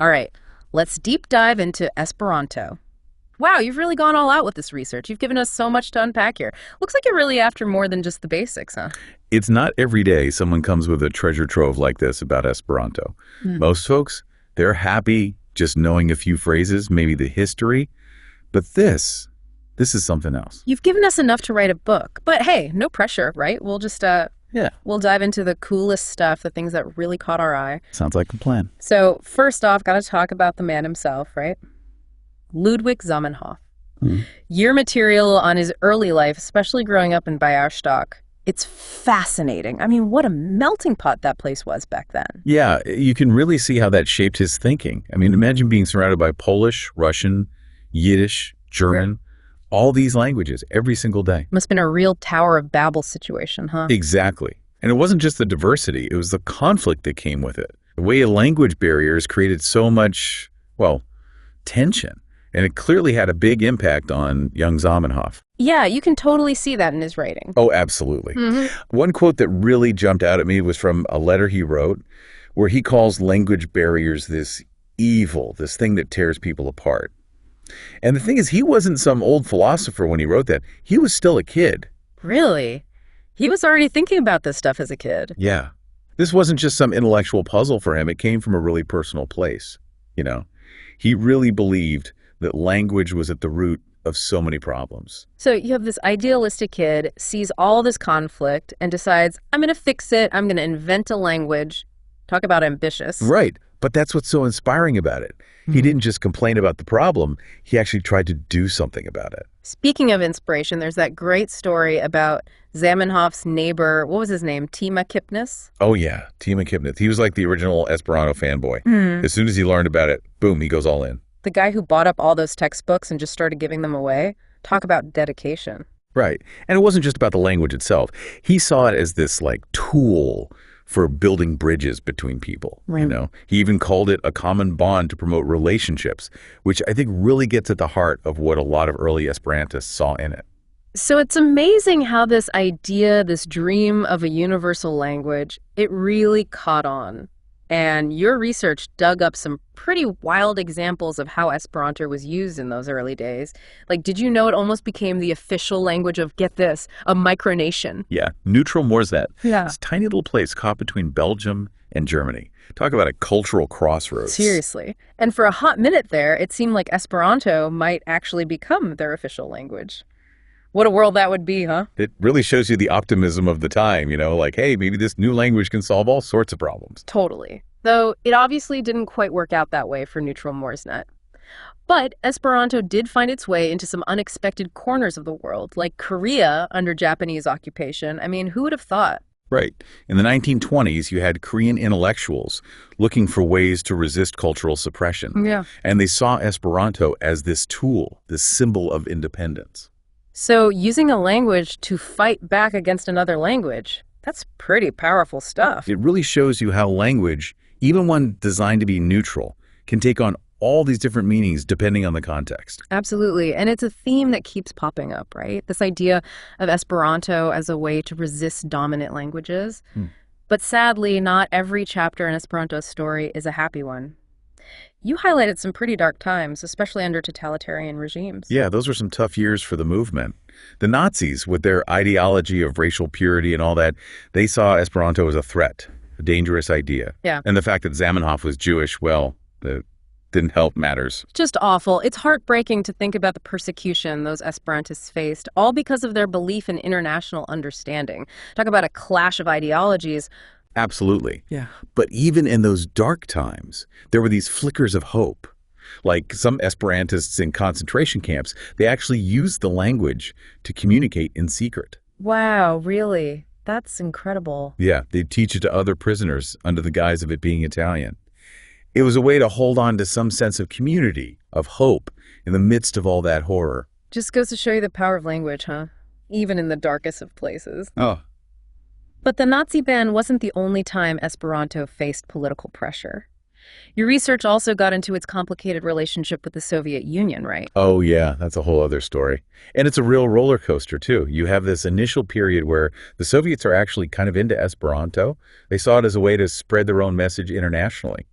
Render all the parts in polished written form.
All right, let's deep dive into Esperanto. Wow, you've really gone all out with this research. You've given us so much to unpack here. Looks like you're really after more than just the basics, huh? It's not every day someone comes with a treasure trove like this about Esperanto. Most folks, they're happy just knowing a few phrases, maybe the history. But this is something else. You've given us enough to write a book. But hey, no pressure, right? We'll just, Yeah, we'll dive into the coolest stuff, the things that really caught our eye. sounds like a plan. So first off, gotta talk about the man himself, right? Ludwig Zamenhof. Your material on his early life, especially growing up in Bayerstock, it's fascinating. I mean, what a melting pot that place was back then. Yeah, you can really see how that shaped his thinking. I mean, imagine being surrounded by Polish, Russian, Yiddish, German, all these languages every single day. Must have been a real Tower of Babel situation, huh? Exactly. And it wasn't just the diversity, it was the conflict that came with it. The way language barriers created so much, well, tension. And it clearly had a big impact on young Zamenhof. Yeah, you can totally see that in his writing. Oh, absolutely. One quote that really jumped out at me was from a letter he wrote where he calls language barriers this evil, this thing that tears people apart. And the thing is, he wasn't some old philosopher when he wrote that. He was still a kid. Really? He was already thinking about this stuff as a kid. Yeah. This wasn't just some intellectual puzzle for him. It came from a really personal place. You know, he really believed that language was at the root of so many problems. So you have this idealistic kid, sees all this conflict, and decides, I'm going to fix it. I'm going to invent a language. Talk about ambitious. Right. But that's what's so inspiring about it. He didn't just complain about the problem. He actually tried to do something about it. Speaking of inspiration, there's that great story about Zamenhof's neighbor. What was his name? Tima Kipnis? Oh, yeah. Tima Kipnis. He was like the original Esperanto fanboy. As soon as he learned about it, boom, he goes all in. The guy who bought up all those textbooks and just started giving them away. Talk about dedication. Right. And it wasn't just about the language itself. He saw it as this like tool for building bridges between people. Right. You know, he even called it a common bond to promote relationships, which I think really gets at the heart of what a lot of early Esperantists saw in it. So it's amazing how this idea, this dream of a universal language, it really caught on. And your research dug up some pretty wild examples of how Esperanto was used in those early days. Like, did you know it almost became the official language of, get this, a micronation? Yeah, Neutral Morsnet. Yeah. This tiny little place caught between Belgium and Germany. Talk about a cultural crossroads. Seriously. And for a hot minute there, it seemed like Esperanto might actually become their official language. What a world that would be, huh? It really shows you the optimism of the time, you know, like, hey, maybe this new language can solve all sorts of problems. Totally. Though it obviously didn't quite work out that way for Neutral Morsnet. But Esperanto did find its way into some unexpected corners of the world, like Korea under Japanese occupation. I mean, who would have thought? Right. In the 1920s, you had Korean intellectuals looking for ways to resist cultural suppression. Yeah. And they saw Esperanto as this tool, this symbol of independence. So using a language to fight back against another language, that's pretty powerful stuff. It really shows you how language, even one designed to be neutral, can take on all these different meanings depending on the context. Absolutely. And it's a theme that keeps popping up, right? This idea of Esperanto as a way to resist dominant languages. But sadly, not every chapter in Esperanto's story is a happy one. You highlighted some pretty dark times, especially under totalitarian regimes. Yeah, those were some tough years for the movement. The Nazis, with their ideology of racial purity and all that, they saw Esperanto as a threat, a dangerous idea. Yeah. And the fact that Zamenhof was Jewish, well, that didn't help matters. Just awful. It's heartbreaking to think about the persecution those Esperantists faced, all because of their belief in international understanding. Talk about a clash of ideologies. Absolutely. Yeah. But even in those dark times, there were these flickers of hope. Like some Esperantists in concentration camps, they actually used the language to communicate in secret. Wow, really? That's incredible. Yeah, they'd teach it to other prisoners under the guise of it being Italian. It was a way to hold on to some sense of community, of hope, in the midst of all that horror. Just goes to show you the power of language, huh? Even in the darkest of places. Oh. But the Nazi ban wasn't the only time Esperanto faced political pressure. Your research also got into its complicated relationship with the Soviet Union, right? Oh, yeah, that's a whole other story. And it's a real roller coaster, too. You have this initial period where the Soviets are actually kind of into Esperanto. They saw it as a way to spread their own message internationally.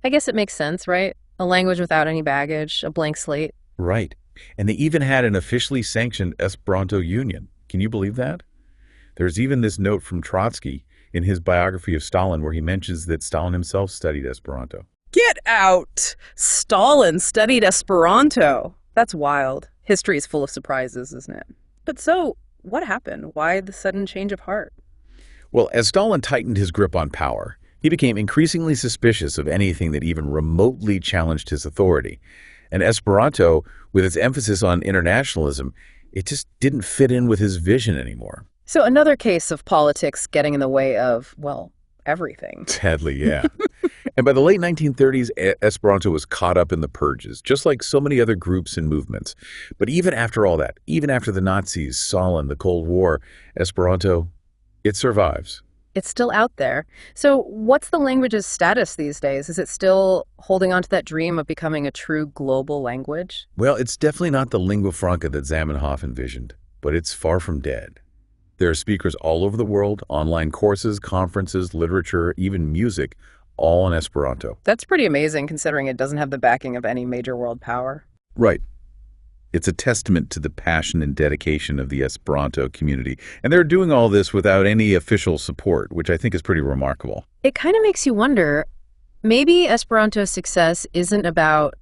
I guess it makes sense, right? A language without any baggage, a blank slate. Right. And they even had an officially sanctioned Esperanto union. Can you believe that? There's even this note from Trotsky in his biography of Stalin where he mentions that Stalin himself studied Esperanto. Get out! Stalin studied Esperanto. That's wild. History is full of surprises, isn't it? But so, what happened? Why the sudden change of heart? Well, as Stalin tightened his grip on power, he became increasingly suspicious of anything that even remotely challenged his authority. And Esperanto, with its emphasis on internationalism, it just didn't fit in with his vision anymore. So another case of politics getting in the way of, well, everything. Sadly, yeah. And by the late 1930s, Esperanto was caught up in the purges, just like so many other groups and movements. But even after all that, even after the Nazis, Stalin, the Cold War, Esperanto, it survives. It's still out there. So what's the language's status these days? Is it still holding on to that dream of becoming a true global language? Well, it's definitely not the lingua franca that Zamenhof envisioned, but it's far from dead. There are speakers all over the world, online courses, conferences, literature, even music, all in Esperanto. That's pretty amazing considering it doesn't have the backing of any major world power. Right. It's a testament to the passion and dedication of the Esperanto community. And they're doing all this without any official support, which I think is pretty remarkable. It kind of makes you wonder, maybe Esperanto's success isn't about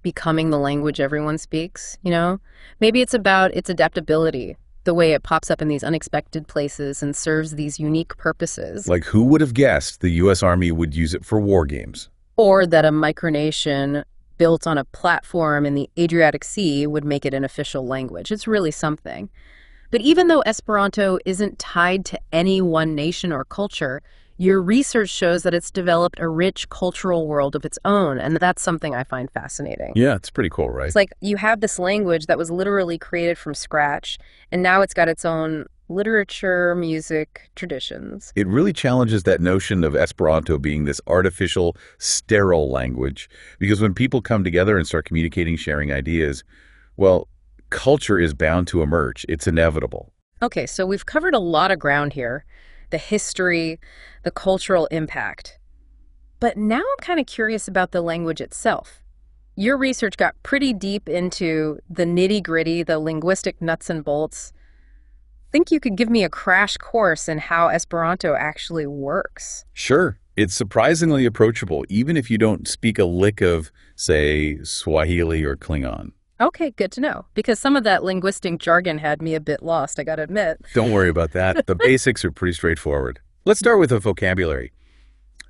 becoming the language everyone speaks, you know? Maybe it's about its adaptability, the way it pops up in these unexpected places and serves these unique purposes. Like, who would have guessed the U.S. Army would use it for war games? Or that a micronation built on a platform in the Adriatic Sea would make it an official language. It's really something. But even though Esperanto isn't tied to any one nation or culture, your research shows that it's developed a rich cultural world of its own, and that's something I find fascinating. Yeah, it's pretty cool, right? It's like you have this language that was literally created from scratch, and now it's got its own literature, music, traditions. It really challenges that notion of Esperanto being this artificial, sterile language, because when people come together and start communicating, sharing ideas, well, culture is bound to emerge. It's inevitable. Okay, so we've covered a lot of ground here, the history, the cultural impact. But now I'm kind of curious about the language itself. Your research got pretty deep into the nitty-gritty, the linguistic nuts and bolts. Think you could give me a crash course in how Esperanto actually works? Sure. It's surprisingly approachable, even if you don't speak a lick of, say, Swahili or Klingon. Okay, good to know, because some of that linguistic jargon had me a bit lost, I gotta admit. Don't worry about that. The basics are pretty straightforward. Let's start with the vocabulary.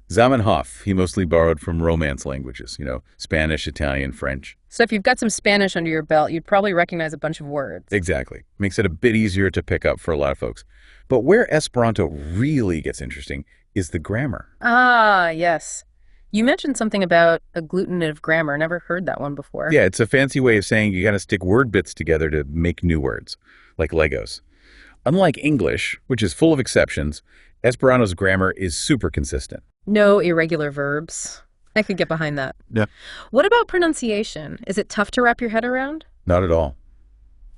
Zamenhof, he mostly borrowed from Romance languages, Spanish, Italian, French. So if you've got some Spanish under your belt, you'd probably recognize a bunch of words. Exactly. Makes it a bit easier to pick up for a lot of folks. But where Esperanto really gets interesting is the grammar. Ah, yes. You mentioned something about agglutinative grammar. Never heard that one before. Yeah, it's a fancy way of saying you got to stick word bits together to make new words, like Legos. Unlike English, which is full of exceptions, Esperanto's grammar is super consistent. No irregular verbs. I could get behind that. Yeah. What about pronunciation? Is it tough to wrap your head around? Not at all.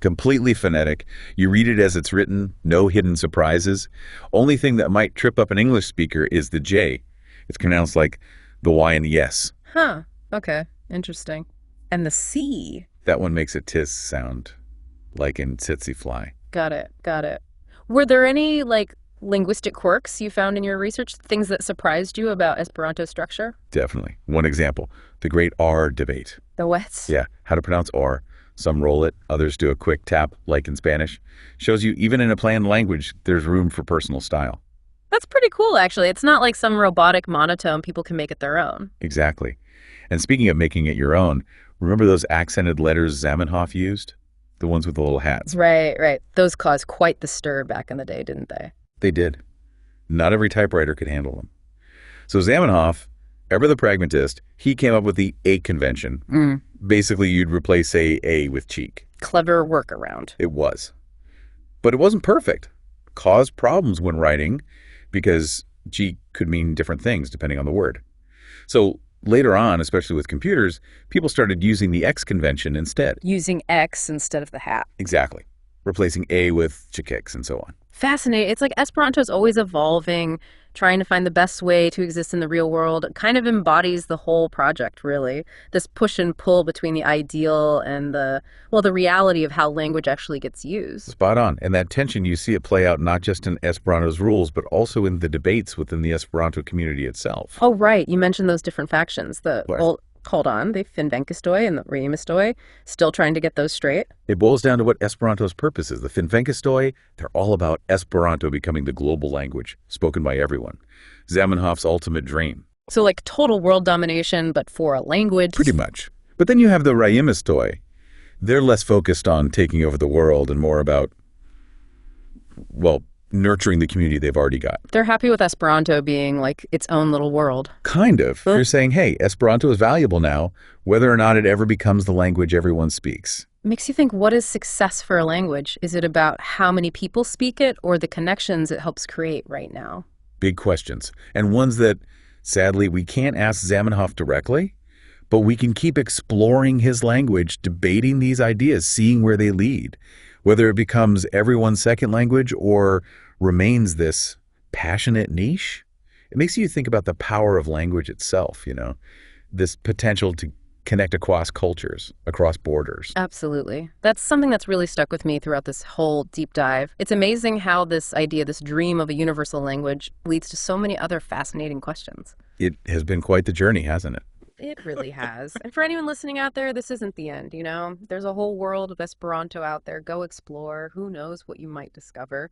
Completely phonetic. You read it as it's written, no hidden surprises. Only thing that might trip up an English speaker is the J. It's pronounced like the Y and the S. Huh. Okay. Interesting. And the C. That one makes a tis sound, like in tsetse fly. Got it. Got it. Were there any, linguistic quirks you found in your research? Things that surprised you about Esperanto structure? Definitely. One example, the great R debate. The what? Yeah, how to pronounce R. Some roll it, others do a quick tap, like in Spanish. Shows you even in a planned language, there's room for personal style. That's pretty cool, actually. It's not like some robotic monotone people can make it their own. Exactly. And speaking of making it your own, remember those accented letters Zamenhof used? The ones with the little hats. Right, right. Those caused quite the stir back in the day, didn't they? They did. Not every typewriter could handle them. So Zamenhof, ever the pragmatist, he came up with the A convention. Basically, you'd replace, say, A with cheek. Clever workaround. It was. But it wasn't perfect. Caused problems when writing because cheek could mean different things depending on the word. So later on, especially with computers, people started using the X convention instead. Using X instead of the hat. Exactly. Replacing A with Chikix and so on. Fascinating. It's like Esperanto's always evolving, trying to find the best way to exist in the real world. It kind of embodies the whole project, really. This push and pull between the ideal and the reality of how language actually gets used. Spot on. And that tension, you see it play out not just in Esperanto's rules, but also in the debates within the Esperanto community itself. Oh, right. You mentioned those different factions. What? Hold on, the Finvenkistoi and the Reimistoi, still trying to get those straight. It boils down to what Esperanto's purpose is. The Finvenkistoi, they're all about Esperanto becoming the global language, spoken by everyone. Zamenhof's ultimate dream. So like total world domination, but for a language. Pretty much. But then you have the Reimistoi. They're less focused on taking over the world and more about, well, nurturing the community they've already got. They're happy with Esperanto being like its own little world. Kind of. You're saying, hey, Esperanto is valuable now, whether or not it ever becomes the language everyone speaks. Makes you think, what is success for a language? Is it about how many people speak it or the connections it helps create right now? Big questions. And ones that, sadly, we can't ask Zamenhof directly, but we can keep exploring his language, debating these ideas, seeing where they lead. Whether it becomes everyone's second language or remains this passionate niche, it makes you think about the power of language itself, this potential to connect across cultures, across borders. Absolutely. That's something that's really stuck with me throughout this whole deep dive. It's amazing how this idea, this dream of a universal language, leads to so many other fascinating questions. It has been quite the journey, hasn't it? It really has. And for anyone listening out there, this isn't the end, There's a whole world of Esperanto out there. Go explore. Who knows what you might discover.